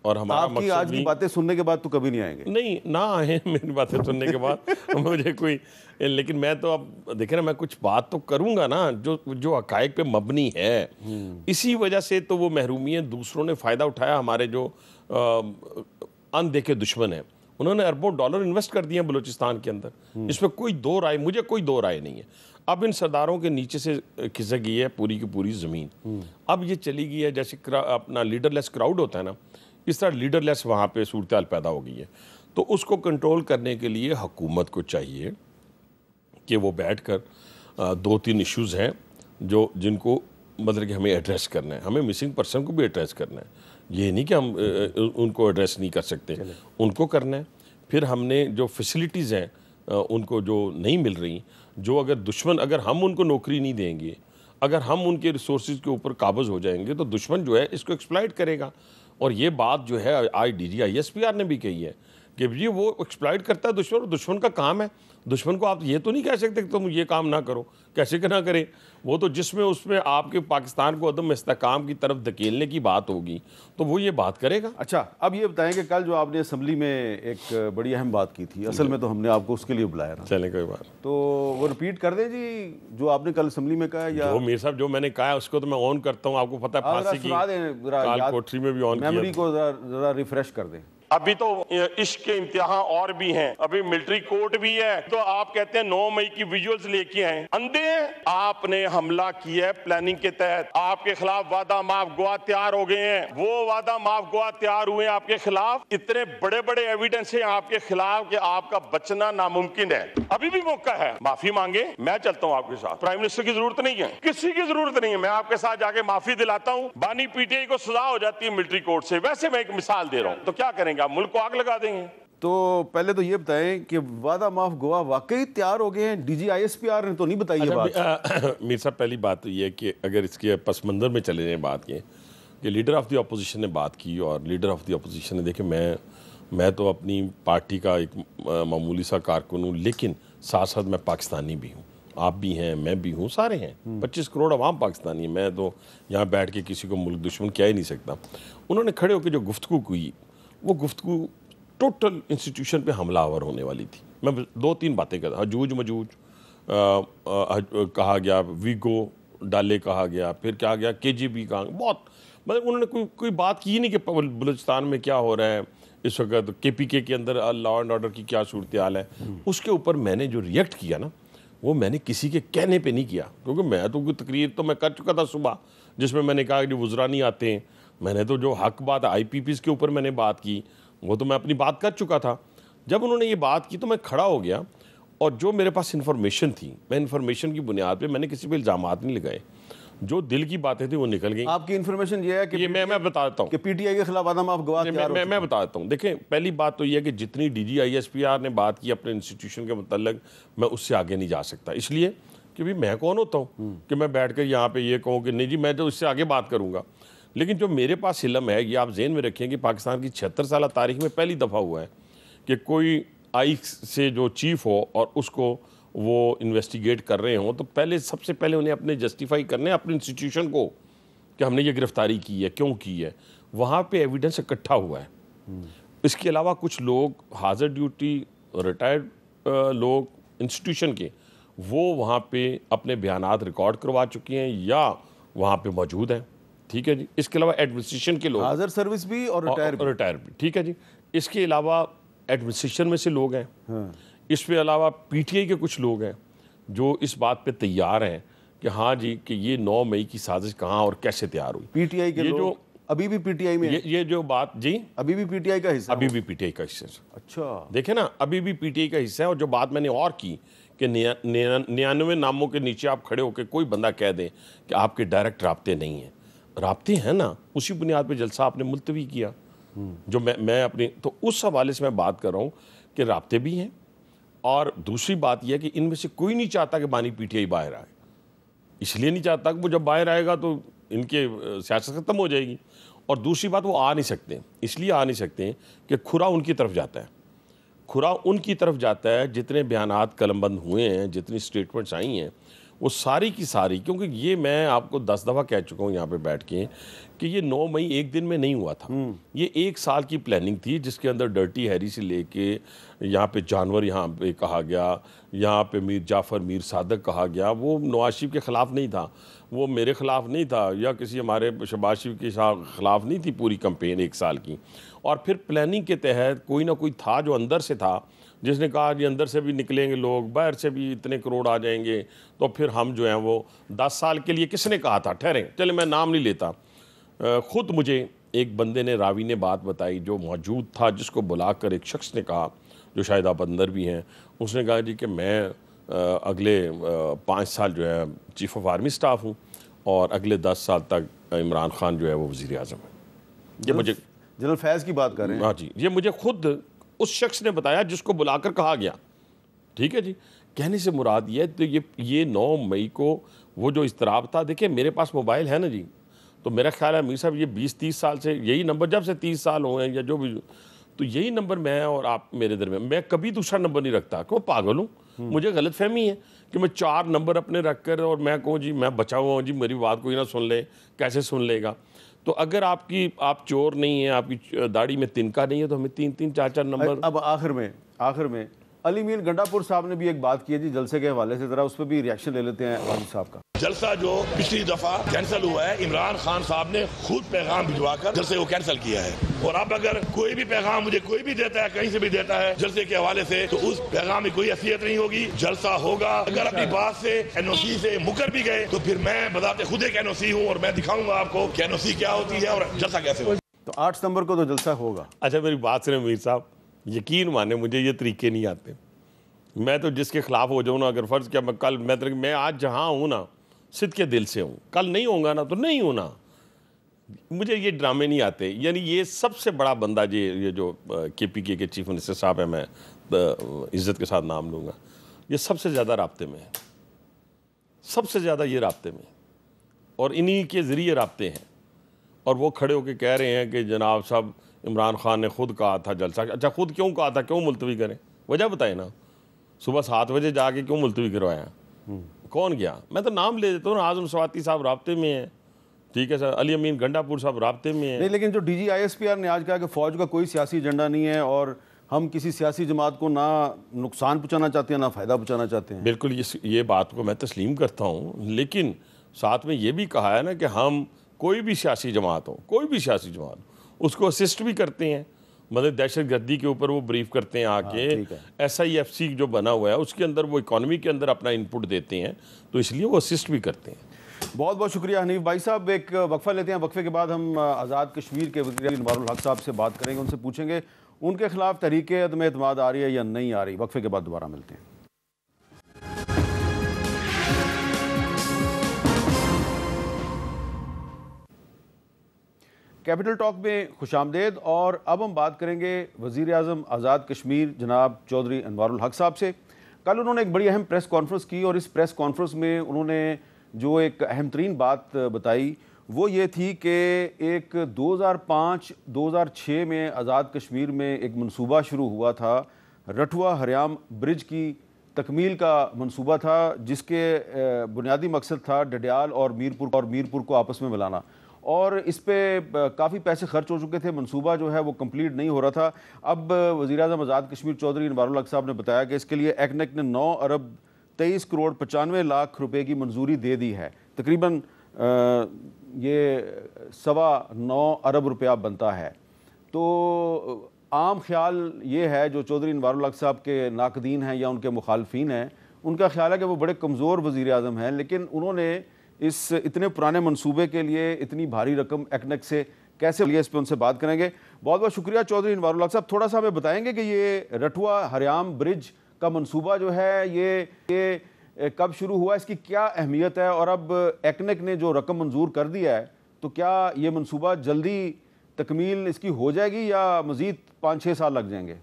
اور ہمارا آپ کی آج کی باتیں سننے کے بعد تو کبھی نہیں آئیں گے. نہیں, نہ آئیں میری باتیں سننے کے بعد مجھے کوئی. لیکن میں تو اب دیکھیں نا, میں کچھ بات تو کروں گا نا جو حقائق پہ مبنی ہے. اسی وجہ سے تو وہ محرومیت دوسروں نے فائدہ اٹھایا. ہمارے جو اندیکھے دشمن ہیں انہوں نے اربوں ڈالر انویسٹ کر دیے بلوچستان کے اندر. اس پہ مجھے کوئی دو رائے نہیں ہے. اب ان سرداروں کے نیچے سے کھسک گئی ہے پوری کی پوری زمین. اب یہ چلی گئی ہے جیسے اپنا لیڈر لیس کراؤڈ ہوتا ہے نا, اس طرح لیڈر لیس وہاں پہ صورتحال پیدا ہو گئی ہے. تو اس کو کنٹرول کرنے کے لیے حکومت کو چاہیے کہ وہ بیٹھ کر 2-3 ایشوز ہیں جن کو مطلب کہ ہمیں ایڈریس کرنا ہے. ہمیں مسنگ پرسن کو بھی ایڈریس کرنا ہے. یہ نہیں کہ ہم ان کو ایڈریس نہیں کر سکتے, ان کو کرنا ہے. پھر ہم نے جو فیسلٹیز ہیں ان کو جو نہیں مل رہی, جو اگر ہم ان کو نوکری نہیں دیں گے, اگر ہم ان کے ریسورسز کے اوپر قابض ہو جائیں گے تو دشمن جو ہے اس کو ایکسپلائٹ کرے گا. اور یہ بات جو ہے DGISPR نے بھی کہی ہے کہ جی وہ ایکسپلائٹ کرتا ہے دشمن, اور دشمن کا کام ہے. دشمن کو آپ یہ تو نہیں کہہ سکتے کہ تم یہ کام نہ کرو, کیسے کہ نہ کرے. وہ تو جس میں آپ کے پاکستان کو عدم استحکام کی طرف دھکیلنے کی بات ہوگی تو وہ یہ بات کرے گا. اچھا, اب یہ بتائیں کہ کل جو آپ نے اسمبلی میں ایک بڑی اہم بات کی تھی, اصل میں تو ہم نے آپ کو اس کے لیے بلایا تھا. چلیں کوئی بات, تو وہ ریپیٹ کر دیں جی جو آپ نے کل اسمبلی میں کہا, یا جو میر صاحب جو میں نے کہا اس کو تو میں آن کرتا ہوں. آپ کو پتہ ہے پھانسی کی کال کوٹری میں بھی آن کیا, میموری کو ذرا ریفریش کر دیں. ابھی تو عشق کے امتحان اور بھی ہیں, ابھی ملٹری کورٹ بھی ہے. تو آپ کہتے ہیں 9 مئی کی ویژولز لے کے آئیں, اندھے ہیں. آپ نے حملہ کیا ہے پلاننگ کے تحت, آپ کے خلاف وعدہ معاف گواہ تیار ہو گئے ہیں. وہ وعدہ معاف گواہ تیار ہوئے ہیں آپ کے خلاف. اتنے بڑے بڑے ایویڈنس ہیں آپ کے خلاف کہ آپ کا بچنا ناممکن ہے. ابھی بھی موقع ہے, معافی مانگے. میں چلتا ہوں آپ کے ساتھ. پرائم منسٹر کی ضرورت نہیں ہے, کسی کی ضرورت نہیں ہے. میں آپ کے ساتھ جا کے معافی دلاتا ہوں. بانی PTI کو سزا ہو جاتی ہے ملٹری کورٹ سے. ویسے میں ایک مثال دے رہا ہوں, تو کیا کریں گے آپ, ملک کو آگ لگا دیں گے. تو پہلے تو یہ بتائیں کہ وعدہ معاف گواہ واقعی تیار ہو گئے ہیں. DGISPR نے تو نہیں بتائی یہ بات. میر صاحب پہلی بات تو یہ ہے کہ اگر اس کے پس منظر میں چلے جائیں بات کی کہ لیڈر آف دی اپوزیشن نے بات کی, اور لیڈر آف دی اپوزیشن نے دیکھیں میں تو اپنی پارٹی کا ایک معمولی سا کارکن ہوں, لیکن ساتھ ساتھ میں پاکستانی بھی ہوں. آپ بھی ہیں, میں بھی ہوں, سارے ہیں. 25 کروڑ عوام پاکستانی ہیں. میں تو یہاں بیٹھ کے کسی کو ملک دشمن کہہ ہی نہیں سکتا. انہوں نے کھڑے ہو کے جو گفتگو کی, وہ گفتگو ٹوٹل انسٹیٹیوشن پہ حملہ آور ہونے والی تھی. میں 2-3 باتیں کرتا. حجوج مجوج کہا گیا, ویگو ڈالے کہا گیا, پھر کہا گیا KGB کہا گیا. بہت مطلب انہوں نے کوئی بات کی نہیں کہ بلوچستان میں کیا ہو رہا ہے اس وقت, KPK کے اندر لا اینڈ آرڈر کی کیا صورتحال ہے. اس کے اوپر میں نے جو ریئیکٹ کیا نا, وہ میں نے کسی کے کہنے پہ نہیں کیا, کیونکہ میں تو کوئی تقریر تو میں کر چکا تھا صبح, جس میں نے کہا کہ وزراء نہیں آتے ہیں. میں نے تو جو حق بات IPPs کے اوپر میں نے بات کی, وہ تو میں اپنی بات کر چکا تھا. جب انہوں نے یہ بات کی تو میں کھڑا ہو گیا, اور جو میرے پاس انفارمیشن تھی, میں انفارمیشن کی بنیاد پہ میں نے کسی پہ الزامات نہیں لگائے. جو دل کی باتیں تھیں وہ نکل گئیں. آپ کی انفارمیشن یہ ہے کہ میں بتاتا ہوں کہ PTI کے خلاف وعدہ معاف گواہ تیار ہو چکے ہیں. میں بتاتا ہوں. دیکھیں, پہلی بات تو یہ ہے کہ جتنی DGISPR نے بات کی اپنے انسٹیٹیوشن کے متعلق, میں اس سے آگے نہیں جا سکتا, اس لیے کہ بھی میں کون ہوتا ہوں کہ میں بیٹھ کر یہاں پہ یہ کہوں کہ نہیں جی میں تو اس سے آگے بات کروں گا. لیکن جو میرے پاس علم ہے یہ آپ ذہن میں رکھیں کہ پاکستان کی 76 سالہ تاریخ میں پہلی دفعہ ہوا ہے کہ کوئی آئی سے جو چیف ہو اور اس کو وہ انویسٹیگیٹ کر رہے ہوں تو پہلے سب سے پہلے انہیں اپنے جسٹیفائی کرنے اپنے انسٹیٹیوشن کو کہ ہم نے یہ گرفتاری کی ہے, کیوں کی ہے, وہاں پہ ایویڈنس اکٹھا ہوا ہے. اس کے علاوہ کچھ لوگ حاضر ڈیوٹی ریٹائرڈ لوگ انسٹیٹیوشن کے وہ وہاں پہ اپنے بیانات ریکارڈ کروا چکے ہیں یا وہاں پہ موجود ہیں. ٹھیک ہے جی. اس کے علاوہ ایڈمنسٹریشن کے لوگ حاضر سروس بھی اور ریٹائر بھی. ٹھیک ہے جی. اس کے علاوہ ایڈمنسٹریشن میں سے لوگ ہیں. اس کے علاوہ پی ٹی آئی کے کچھ لوگ ہیں جو اس بات پہ تیار ہیں کہ ہاں جی کہ یہ 9 مئی کی سازش کہاں اور کیسے تیار ہوئی. پی ٹی آئی کے لوگ ابھی بھی پی ٹی آئی میں یہ جو بات جی ابھی بھی پی ٹی آئی کا حصہ ابھی بھی پی ٹی آئی کا حصہ. اچھا دیکھیں نا ابھی بھی پی ٹی آئی کا حصہ ہے. اور جو بات میں نے اور کی کہ 99 ناموں کے نیچے آپ کھڑے ہو کے کوئی بندہ کہہ دیں کہ آپ کے ڈائریکٹ رابطے نہیں ہیں. رابطے ہیں نا, اسی بنیاد پہ جلسہ آپ نے ملتوی کیا جو میں اپنی تو اس حوالے سے میں بات کر رہا ہوں کہ رابطے بھی ہیں. اور دوسری بات یہ ہے کہ ان میں سے کوئی نہیں چاہتا کہ بانی پی ٹی آئی باہر آئے. اس لیے نہیں چاہتا کہ وہ جب باہر آئے گا تو ان کے سیاست ختم ہو جائے گی. اور دوسری بات وہ آ نہیں سکتے, اس لیے آ نہیں سکتے کہ کھرا ان کی طرف جاتا ہے. کھرا ان کی طرف جاتا ہے جتنے بیانات قلم بند ہوئے ہیں, جتنی سٹیٹمنٹس آئی ہیں وہ ساری کی ساری, کیونکہ یہ میں آپ کو 10 دفعہ کہہ چکا ہوں یہاں پہ بیٹھ کے کہ یہ 9 مئی ایک دن میں نہیں ہوا تھا. یہ 1 سال کی پلاننگ تھی جس کے اندر ڈرٹی ہیری سے لے کے یہاں پہ جانور یہاں پہ کہا گیا, یہاں پہ میر جعفر میر صادق کہا گیا. وہ نواز شریف کے خلاف نہیں تھا, وہ میرے خلاف نہیں تھا یا کسی ہمارے شہباز شریف کے خلاف نہیں تھی پوری کمپین 1 سال کی. اور پھر پلاننگ کے تحت کوئی نہ کوئی تھا جو اندر سے تھا جس نے کہا یہ اندر سے بھی نکلیں گے لوگ, باہر سے بھی اتنے کروڑ آ جائیں گے تو پھر ہم جو ہیں وہ 10 سال کے لیے. کس نے کہا تھا ٹھہریں چلے میں نام نہیں لیتا, خود مجھے ایک بندے نے راوی نے بات بتائی جو موجود تھا جس کو بلا کر ایک شخص نے کہا جو شاید آپ اندر بھی ہیں, اس نے کہا جی کہ میں اگلے 5 سال جو ہے چیف آف آرمی سٹاف ہوں اور اگلے 10 سال تک عمران خان جو ہے وہ وزیر اعظم ہے. یہ مجھے جنرل فیض کی بات کر رہے ہیں. ہاں جی, یہ مجھے خود اس شخص نے بتایا جس کو بلا کر کہا گیا. ٹھیک ہے جی. کہنے سے مراد یہ ہے تو یہ 9 مئی کو وہ جو اضطراب تھا, دیکھیں میرے پاس موبائل ہے نا جی, تو میرا خیال ہے امیر صاحب یہ 20-30 سال سے یہی نمبر, جب سے 30 سال ہوئے ہیں یا جو بھی, تو یہی نمبر میں اور آپ میرے درمیان, میں کبھی دوسرا نمبر نہیں رکھتا کہ وہ پاگل ہوں. مجھے غلط فہمی ہے کہ میں 4 نمبر اپنے رکھ کر اور میں کہوں جی میں بچا ہوا ہوں جی میری بات کوئی نہ سن لے, کیسے سن لے گا. تو اگر آپ چور نہیں ہیں, آپ کی داڑھی میں تنکا نہیں ہے تو ہمیں 3-3 4-4 نمبر. اب آخر میں علی میر گنڈا پور صاحب نے بھی ایک بات کی ہے جی جلسے کے حوالے سے, ذرا اس پہ بھی ریاکشن لے لیتے ہیں والد صاحب کا. جلسہ جو پچھلی دفعہ کینسل ہوا ہے عمران خان صاحب نے خود پیغام بھجوا کر جلسے کو کینسل کیا ہے. اور اب اگر کوئی بھی پیغام مجھے کوئی بھی دیتا ہے کہیں سے بھی دیتا ہے جلسے کے حوالے سے تو اس پیغام میں کوئی حیثیت نہیں ہوگی. جلسہ ہوگا. اگر اپنی بات سے این او سی سے مکر بھی گئے تو پھر میں بذات خود ایک این او سی ہوں اور میں دکھاؤں گا آپ کو کہ این او سی کیا ہوتی ہے اور جلسہ کیسے ہوگا. تو 8 ستمبر کو تو جلسہ ہوگا. اچھا میری بات سنیں میر صاحب, یقین مانے مجھے یہ طریقے نہیں آتے. میں تو جس کے خلاف ہو جاؤں نا, اگر فرض کیا میں آج جہاں ہوں نا صدق کے دل سے ہوں, کل نہیں ہوں گا نا تو نہیں ہوں نا. مجھے یہ ڈرامے نہیں آتے. یعنی یہ سب سے بڑا بندہ جی یہ جو کے پی کے چیف منسٹر صاحب ہیں, میں عزت کے ساتھ نام لوں گا, یہ سب سے زیادہ رابطے میں ہے, سب سے زیادہ یہ رابطے میں, اور انہی کے ذریعے رابطے ہیں. اور وہ کھڑے ہو کے کہہ رہے ہیں کہ جناب صاحب عمران خان نے خود کہا تھا جلسہ. اچھا خود کیوں کہا تھا, کیوں ملتوی کریں, وجہ بتائیں نا. صبح 7 بجے جا کے کیوں ملتوی کروایا, کون گیا. میں تو نام لے دیتا ہوں, اعظم سواتی صاحب رابطے میں ہیں. ٹھیک ہے سر, علی امین گنڈا پور صاحب رابطے میں ہیں. نہیں لیکن جو D G I S P R نے آج کہا کہ فوج کا کوئی سیاسی ایجنڈا نہیں ہے اور ہم کسی سیاسی جماعت کو نہ نقصان پہنچانا چاہتے ہیں نہ فائدہ پہنچانا چاہتے ہیں. بالکل یہ بات کو میں تسلیم کرتا ہوں, لیکن ساتھ میں یہ بھی کہا ہے نا کہ ہم کوئی بھی سیاسی جماعت ہو, کوئی بھی سیاسی جماعت ہو, اس کو اسسٹ بھی کرتے ہیں. مطلب دہشت گردی کے اوپر وہ بریف کرتے ہیں آ کے, ایس آئی ایف سی جو بنا ہوا ہے اس کے اندر وہ اکانومی کے اندر اپنا انپٹ دیتے ہیں, تو اس لیے وہ اسسٹ بھی کرتے ہیں. بہت بہت شکریہ حنیف بھائی صاحب. ایک وقفہ لیتے ہیں, وقفے کے بعد ہم آزاد کشمیر کے وزیر انوار الحق صاحب سے بات کریں گے, ان سے پوچھیں گے ان کے خلاف تحریک عدم اعتماد آ رہی ہے یا نہیں آ رہی. وقفے کے بعد دوبارہ ملتے ہیں. کیپٹل ٹاک میں خوش آمدید. اور اب ہم بات کریں گے وزیر اعظم آزاد کشمیر جناب چودھری انوار الحق صاحب سے. کل انہوں نے ایک بڑی اہم پریس کانفرنس کی اور اس پریس کانفرنس میں انہوں نے جو ایک اہم ترین بات بتائی وہ یہ تھی کہ ایک 2005-2006 میں آزاد کشمیر میں ایک منصوبہ شروع ہوا تھا، رٹھوا ہریام برج کی تکمیل کا منصوبہ تھا، جس کے بنیادی مقصد تھا ڈڈیال اور میرپور کو آپس میں ملانا، اور اس پہ کافی پیسے خرچ ہو چکے تھے، منصوبہ جو ہے وہ کمپلیٹ نہیں ہو رہا تھا۔ اب وزیر اعظم آزاد کشمیر چودھری انوار الحق صاحب نے بتایا کہ اس کے لیے ایکنک نے 9 ارب 23 کروڑ 95 لاکھ روپے کی منظوری دے دی ہے، تقریباً یہ 9.25 ارب روپیہ بنتا ہے۔ تو عام خیال یہ ہے، جو چودھری انوار الحق صاحب کے ناقدین ہیں یا ان کے مخالفین ہیں، ان کا خیال ہے کہ وہ بڑے کمزور وزیر اعظم ہیں، لیکن انہوں نے اس اتنے پرانے منصوبے کے لیے اتنی بھاری رقم ایکنک سے کیسے لیا، اس پہ ان سے بات کریں گے۔ بہت بہت شکریہ چودھری انوار الحق صاحب۔ تھوڑا سا ہمیں بتائیں گے کہ یہ رٹھوا ہریام برج کا منصوبہ جو ہے یہ کب شروع ہوا، اس کی کیا اہمیت ہے، اور اب ایکنک نے جو رقم منظور کر دیا ہے تو کیا یہ منصوبہ جلدی تکمیل اس کی ہو جائے گی یا مزید 5-6 سال لگ جائیں گے؟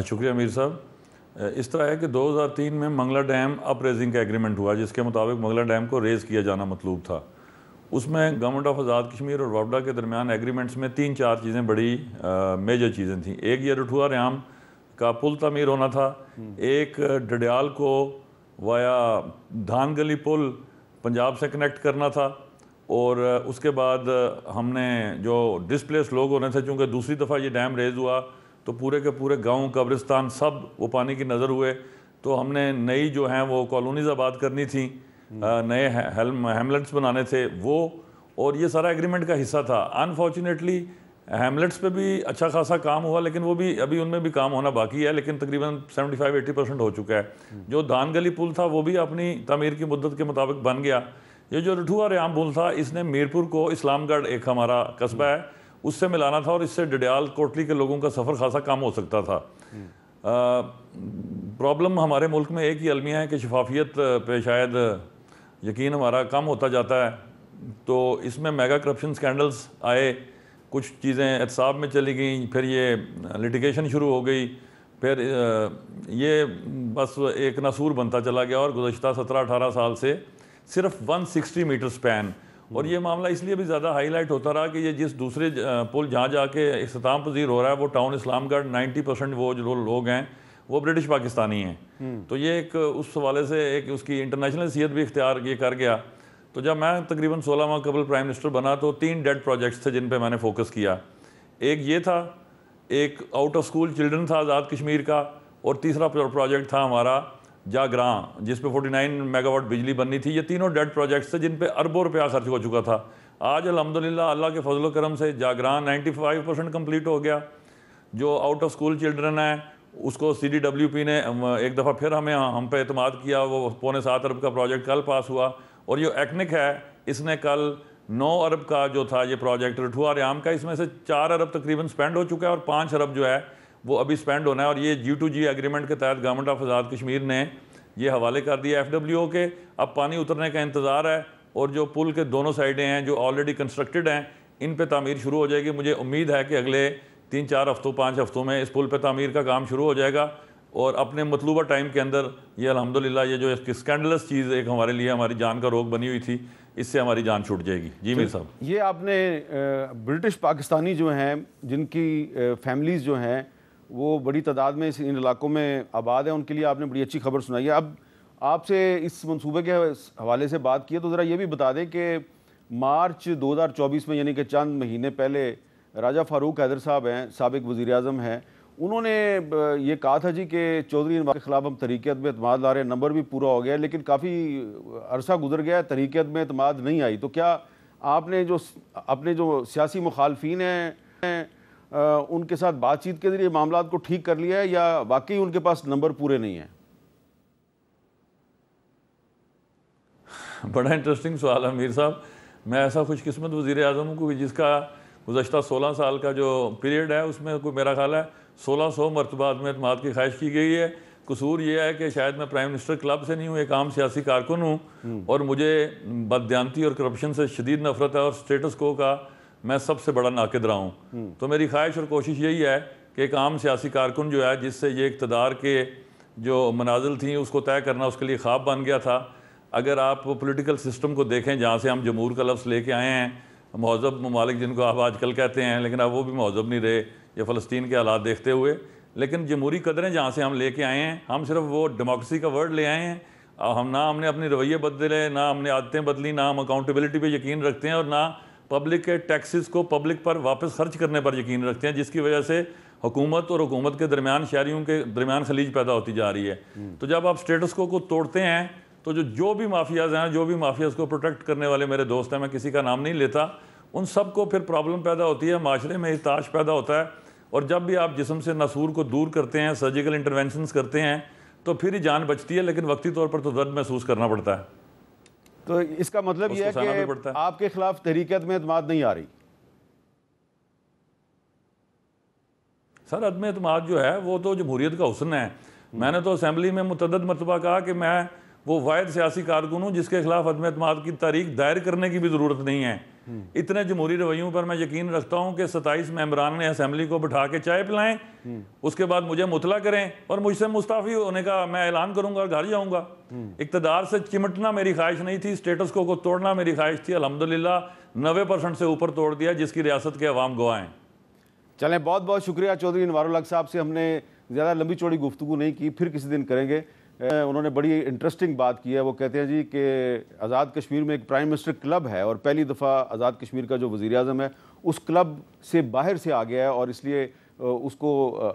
شکریہ امیر صاحب۔ اس طرح ہے کہ 2003 میں منگلا ڈیم اپ ریزنگ کا ایگریمنٹ ہوا، جس کے مطابق منگلا ڈیم کو ریز کیا جانا مطلوب تھا۔ اس میں گورنمنٹ آف آزاد کشمیر اور وابڈا کے درمیان ایگریمنٹس میں 3-4 چیزیں بڑی میجر چیزیں تھیں۔ ایک یہ رٹھوا ہریام کا پل تعمیر ہونا تھا، ایک ڈڈیال کو وایا دھان گلی پل پنجاب سے کنیکٹ کرنا تھا، اور اس کے بعد ہم نے جو ڈسپلیس لوگ ہونے تھے، چونکہ دوسری دفعہ یہ ڈیم ریز ہوا تو پورے کے پورے گاؤں قبرستان سب وہ پانی کی نظر ہوئے، تو ہم نے نئی جو ہیں وہ کالونیز آباد کرنی تھیں، نئے ہیملٹس بنانے تھے وہ، اور یہ سارا ایگریمنٹ کا حصہ تھا۔ انفارچونیٹلی ہیملٹس پہ بھی اچھا خاصا کام ہوا، لیکن وہ بھی ابھی ان میں بھی کام ہونا باقی ہے، لیکن تقریباً 75-80% ہو چکا ہے۔ جو دھان گلی پل تھا وہ بھی اپنی تعمیر کی مدت کے مطابق بن گیا۔ یہ جو رٹھوا ہریام پل تھا، اس نے میرپور کو اسلام گڑھ ایک ہمارا قصبہ ہے اس سے ملانا تھا، اور اس سے ڈڈیال کوٹلی کے لوگوں کا سفر خاصا کم ہو سکتا تھا۔ پرابلم ہمارے ملک میں ایک ہی المیہ ہے کہ شفافیت پہ شاید یقین ہمارا کم ہوتا جاتا ہے، تو اس میں میگا کرپشن سکینڈلز آئے، کچھ چیزیں احتساب میں چلی گئیں، پھر یہ لٹیگیشن شروع ہو گئی، پھر یہ بس ایک ناسور بنتا چلا گیا، اور گزشتہ 17-18 سال سے صرف 160 میٹر سپین، اور یہ معاملہ اس لیے بھی زیادہ ہائی لائٹ ہوتا رہا کہ یہ جس دوسرے پل جہاں جا کے اختتام پذیر ہو رہا ہے وہ ٹاؤن اسلام گڑھ، 90% وہ جو لوگ ہیں وہ برٹش پاکستانی ہیں، تو یہ ایک اس حوالے سے ایک اس کی انٹرنیشنل حیثیت بھی اختیار یہ کر گیا۔ تو جب میں تقریباً 16 ماہ قبل پرائم منسٹر بنا تو 3 ڈیڈ پروجیکٹس تھے جن پہ میں نے فوکس کیا۔ ایک یہ تھا، ایک آؤٹ آف اسکول چلڈرن تھا آزاد کشمیر کا، اور تیسرا پروجیکٹ تھا ہمارا جاگراں، جس پہ 49 میگا واٹ بجلی بننی تھی۔ یہ تینوں ڈیڈ پروجیکٹس تھے جن پہ اربوں روپیہ خرچ ہو چکا تھا۔ آج الحمدللہ اللہ کے فضل و کرم سے جاگراں 95% کمپلیٹ ہو گیا۔ جو آؤٹ آف اسکول چلڈرن ہے اس کو CDWP نے ایک دفعہ پھر ہم پہ اعتماد کیا، وہ 7.25 ارب کا پروجیکٹ کل پاس ہوا، اور یہ ایکنک ہے اس نے کل 9 ارب کا جو تھا یہ پروجیکٹ رٹھوا ہریام کا، اس میں سے 4 ارب تقریباً سپینڈ ہو چکا ہے، اور 5 ارب جو ہے وہ ابھی سپینڈ ہونا ہے، اور یہ G2G ایگریمنٹ کے تحت گورنمنٹ آف آزاد کشمیر نے یہ حوالے کر دیا FWO کے۔ اب پانی اترنے کا انتظار ہے، اور جو پل کے دونوں سائڈیں ہیں جو آلریڈی کنسٹرکٹڈ ہیں ان پہ تعمیر شروع ہو جائے گی۔ مجھے امید ہے کہ اگلے 3-4 ہفتوں 5 ہفتوں میں اس پل پہ تعمیر کا کام شروع ہو جائے گا، اور اپنے مطلوبہ ٹائم کے اندر یہ الحمدللہ یہ جو اسکینڈلس چیز ایک ہمارے لیے ہماری جان کا روگ بنی ہوئی تھی، اس سے ہماری جان چھوٹ جائے گی۔ جی میر صاحب، یہ آپ نے برٹش پاکستانی جو ہیں جن کی فیملیز جو ہیں وہ بڑی تعداد میں ان علاقوں میں آباد ہیں، ان کے لیے آپ نے بڑی اچھی خبر سنائی ہے۔ اب آپ سے اس منصوبے کے حوالے سے بات کی ہے تو ذرا یہ بھی بتا دیں کہ مارچ 2024 میں، یعنی کہ چند مہینے پہلے، راجہ فاروق حیدر صاحب ہیں، سابق وزیر اعظم ہیں، انہوں نے یہ کہا تھا جی کہ چودھری انوار کے خلاف ہم تحریک عدم اعتماد لا رہے ہیں، نمبر بھی پورا ہو گیا ہے، لیکن کافی عرصہ گزر گیا ہے، تحریک عدم اعتماد نہیں آئی۔ تو کیا آپ نے جو اپنے جو سیاسی مخالفین ہیں ان کے ساتھ بات چیت کے ذریعے معاملات کو ٹھیک کر لیا ہے، یا واقعی ان کے پاس نمبر پورے نہیں ہیں؟ بڑا انٹرسٹنگ سوال ہے امیر صاحب۔ میں ایسا خوش قسمت وزیر اعظم ہوں کہ جس کا گزشتہ 16 سال کا جو پیریڈ ہے اس میں کوئی میرا خیال ہے 1600 مرتبہ عدم اعتماد کی خواہش کی گئی ہے۔ قصور یہ ہے کہ شاید میں پرائم منسٹر کلب سے نہیں ہوں، ایک عام سیاسی کارکن ہوں، اور مجھے بددیانتی اور کرپشن سے شدید نفرت ہے، اور سٹیٹس کو کا میں سب سے بڑا ناقد رہا ہوں۔ تو میری خواہش اور کوشش یہی ہے کہ ایک عام سیاسی کارکن جو ہے جس سے یہ اقتدار کے جو منازل تھیں اس کو طے کرنا اس کے لیے خواب بن گیا تھا. اگر آپ پولیٹیکل سسٹم کو دیکھیں جہاں سے ہم جمہور کا لفظ لے کے آئے ہیں, مہذب ممالک جن کو آپ آج کل کہتے ہیں, لیکن اب وہ بھی مہذب نہیں رہے یہ فلسطین کے حالات دیکھتے ہوئے, لیکن جمہوری قدریں جہاں سے ہم لے کے آئے ہیں, ہم صرف وہ ڈیموکریسی کا ورڈ لے آئے ہیں. ہم نے اپنی رویے بدلے, نہ ہم نے عادتیں بدلی, نہ ہم اکاؤنٹیبلٹی پہ یقین رکھتے ہیں, اور نہ پبلک کے ٹیکسز کو پبلک پر واپس خرچ کرنے پر یقین رکھتے ہیں, جس کی وجہ سے حکومت اور حکومت کے درمیان, شہریوں کے درمیان خلیج پیدا ہوتی جا رہی ہے. تو جب آپ سٹیٹس کو توڑتے ہیں تو جو بھی مافیاز ہیں, جو بھی مافیاز کو پروٹیکٹ کرنے والے میرے دوست ہیں, میں کسی کا نام نہیں لیتا, ان سب کو پھر پرابلم پیدا ہوتی ہے, معاشرے میں ارتعاش پیدا ہوتا ہے. اور جب بھی آپ جسم سے نسور کو دور کرتے ہیں, سرجیکل انٹرونشنز کرتے ہیں, تو پھر ہی جان بچتی ہے, لیکن وقتی طور پر تو درد محسوس کرنا پڑتا ہے. تو اس کا مطلب یہ ہے کہ آپ کے خلاف تحریک عدم اعتماد نہیں آ رہی؟ سر عدم اعتماد جو ہے وہ تو جمہوریت کا حسن ہے. میں نے تو اسمبلی میں متعدد مرتبہ کہا کہ میں وہ واحد سیاسی کارکن ہوں جس کے خلاف عدم اعتماد کی تحریک دائر کرنے کی بھی ضرورت نہیں ہے. اتنے جمہوری رویوں پر میں یقین رکھتا ہوں کہ 27 ممبران نے اسمبلی کو بٹھا کے چائے پلائیں, اس کے بعد مجھے مطلع کریں اور مجھ سے مستعفی ہونے کا میں اعلان کروں گا اور گھر جاؤں گا. اقتدار سے چمٹنا میری خواہش نہیں تھی, سٹیٹس کو توڑنا میری خواہش تھی. الحمدللہ 90% سے اوپر توڑ دیا, جس کی ریاست کے عوام گواہ ہیں. چلیں, بہت بہت شکریہ چودھری انوار الحق صاحب سے. ہم نے زیادہ لمبی چوڑی گفتگو نہیں کی, پھر کسی دن کریں گے. انہوں نے بڑی انٹرسٹنگ بات کی ہے. وہ کہتے ہیں جی کہ آزاد کشمیر میں ایک پرائم منسٹر کلب ہے, اور پہلی دفعہ آزاد کشمیر کا جو وزیر اعظم ہے اس کلب سے باہر سے آ گیا ہے, اور اس لیے اس کو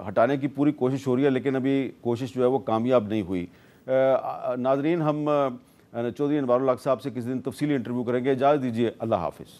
ہٹانے کی پوری کوشش ہو رہی ہے, لیکن ابھی کوشش جو ہے وہ کامیاب نہیں ہوئی. ناظرین, ہم چودھری انوار الحق صاحب سے کسی دن تفصیلی انٹرویو کریں گے. اجازت دیجیے, اللہ حافظ.